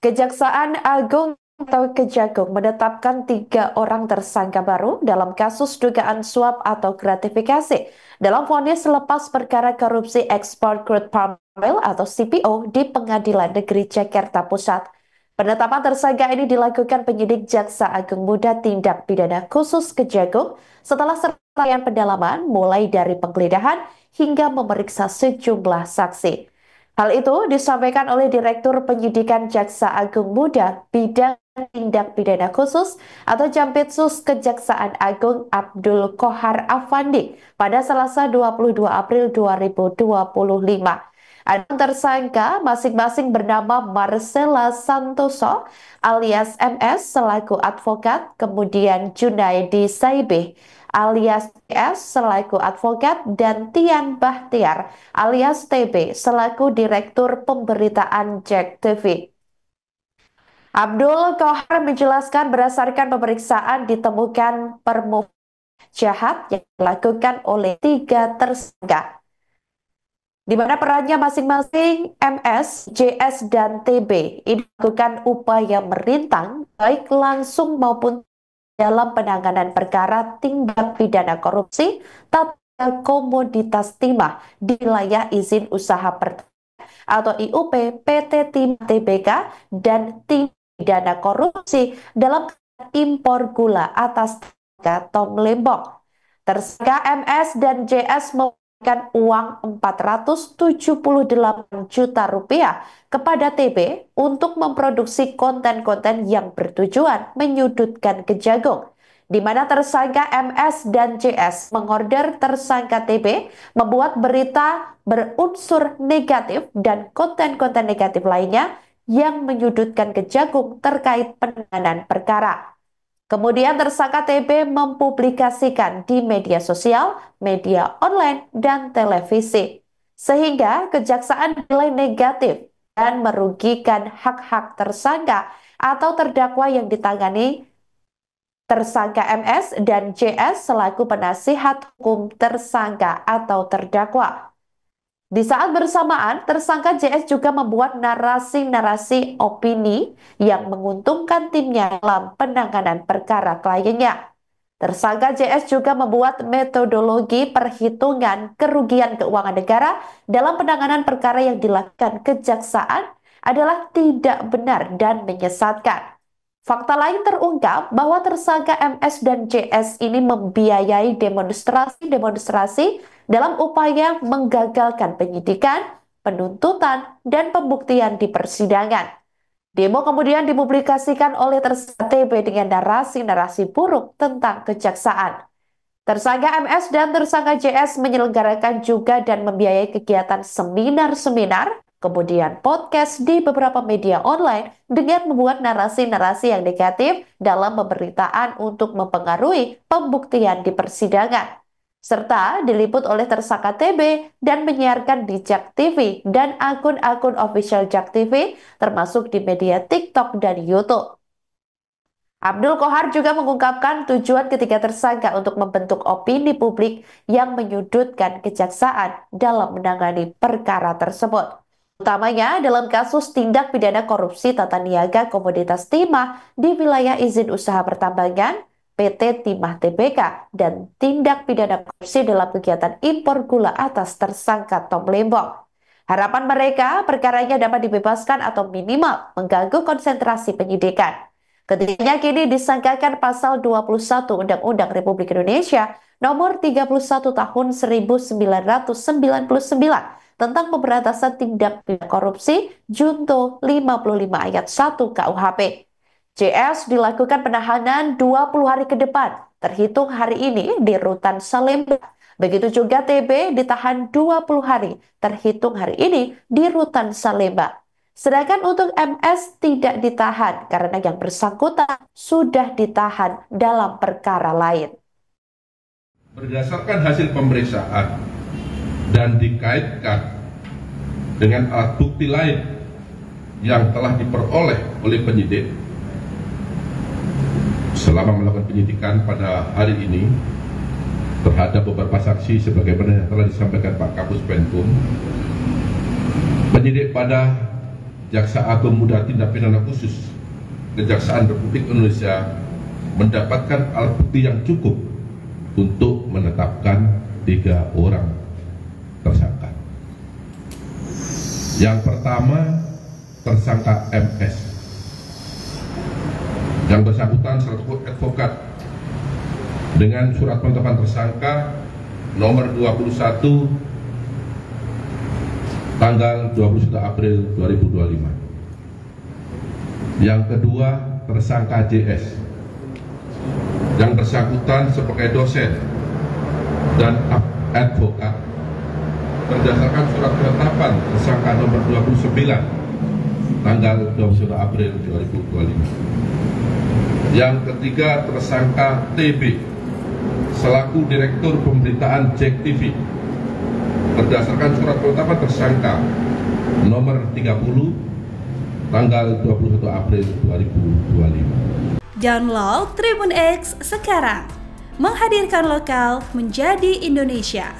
Kejaksaan Agung atau Kejagung menetapkan 3 orang tersangka baru dalam kasus dugaan suap atau gratifikasi dalam vonis lepas perkara korupsi ekspor crude palm oil atau CPO di Pengadilan Negeri Jakarta Pusat. Penetapan tersangka ini dilakukan penyidik Jaksa Agung Muda Tindak Pidana Khusus Kejagung setelah serangkaian pendalaman mulai dari penggeledahan hingga memeriksa sejumlah saksi. Hal itu disampaikan oleh Direktur Penyidikan Jaksa Agung Muda Bidang Tindak Pidana Khusus atau Jampitsus Kejaksaan Agung Abdul Qohar Afandi pada Selasa 22 April 2025. Ada tersangka masing-masing bernama Marcella Santoso alias MS selaku advokat, kemudian Junaidi Saibeh alias TS selaku advokat, dan Tian Bahtiar alias TB selaku Direktur Pemberitaan JEK TV. Abdul Qohar menjelaskan berdasarkan pemeriksaan ditemukan permukaan jahat yang dilakukan oleh 3 tersangka, di mana perannya masing-masing MS, JS, dan TB ini melakukan upaya merintang baik langsung maupun dalam penanganan perkara tindak pidana korupsi tata komoditas timah di wilayah izin usaha pertanian atau IUP PT Timah Tbk dan tindak pidana korupsi dalam impor gula atas tersangka Tom Lembong. Tersangka MS dan JS memberikan uang 478 juta rupiah kepada TB untuk memproduksi konten-konten yang bertujuan menyudutkan Kejagung, di mana tersangka MS dan JS mengorder tersangka TB membuat berita berunsur negatif dan konten-konten negatif lainnya yang menyudutkan Kejagung terkait penanganan perkara. Kemudian tersangka TB mempublikasikan di media sosial, media online, dan televisi, sehingga kejaksaan dinilai negatif dan merugikan hak-hak tersangka atau terdakwa yang ditangani tersangka MS dan JS selaku penasihat hukum tersangka atau terdakwa. Di saat bersamaan, tersangka JS juga membuat narasi-narasi opini yang menguntungkan timnya dalam penanganan perkara kliennya. Tersangka JS juga membuat metodologi perhitungan kerugian keuangan negara dalam penanganan perkara yang dilakukan kejaksaan adalah tidak benar dan menyesatkan. Fakta lain terungkap bahwa tersangka MS dan JS ini membiayai demonstrasi dalam upaya menggagalkan penyidikan, penuntutan, dan pembuktian di persidangan. Demo kemudian dipublikasikan oleh tersangka TB dengan narasi-narasi buruk tentang kejaksaan. Tersangka MS dan tersangka JS menyelenggarakan juga dan membiayai kegiatan seminar-seminar, kemudian podcast di beberapa media online dengan membuat narasi-narasi yang negatif dalam pemberitaan untuk mempengaruhi pembuktian di persidangan, serta diliput oleh tersangka TB dan menyiarkan di JEK TV dan akun-akun official JEK TV termasuk di media TikTok dan YouTube. Abdul Qohar juga mengungkapkan tujuan ketiga tersangka untuk membentuk opini publik yang menyudutkan kejaksaan dalam menangani perkara tersebut, utamanya dalam kasus tindak pidana korupsi tata niaga komoditas timah di wilayah izin usaha pertambangan PT Timah Tbk dan tindak pidana korupsi dalam kegiatan impor gula atas tersangka Tom Lembong. Harapan mereka perkaranya dapat dibebaskan atau minimal mengganggu konsentrasi penyidikan. Ketiganya kini disangkakan pasal 21 Undang-Undang Republik Indonesia nomor 31 tahun 1999 tentang pemberantasan tindak pidana korupsi Junto 55 ayat 1 KUHP. JS dilakukan penahanan 20 hari ke depan, terhitung hari ini di Rutan Salemba. Begitu juga TB ditahan 20 hari, terhitung hari ini di Rutan Salemba. Sedangkan untuk MS tidak ditahan karena yang bersangkutan sudah ditahan dalam perkara lain. Berdasarkan hasil pemeriksaan dan dikaitkan dengan alat bukti lain yang telah diperoleh oleh penyidik selama melakukan penyidikan pada hari ini terhadap beberapa saksi sebagaimana yang telah disampaikan Pak Kapus Penkum, penyidik pada Jaksa Agung Muda Tindak Pidana Khusus Kejaksaan Republik Indonesia mendapatkan alat bukti yang cukup untuk menetapkan 3 orang tersangka. Yang pertama, tersangka MS yang bersangkutan selaku advokat dengan surat penetapan tersangka nomor 21 tanggal 21 April 2025. Yang kedua, tersangka JS yang bersangkutan sebagai dosen dan advokat berdasarkan surat penetapan tersangka nomor 29 tanggal 21 April 2025. Yang ketiga, tersangka TB selaku Direktur Pemberitaan JEK TV berdasarkan surat penetapan tersangka nomor 30 tanggal 21 April 2025. Download Tribun X sekarang, menghadirkan lokal menjadi Indonesia.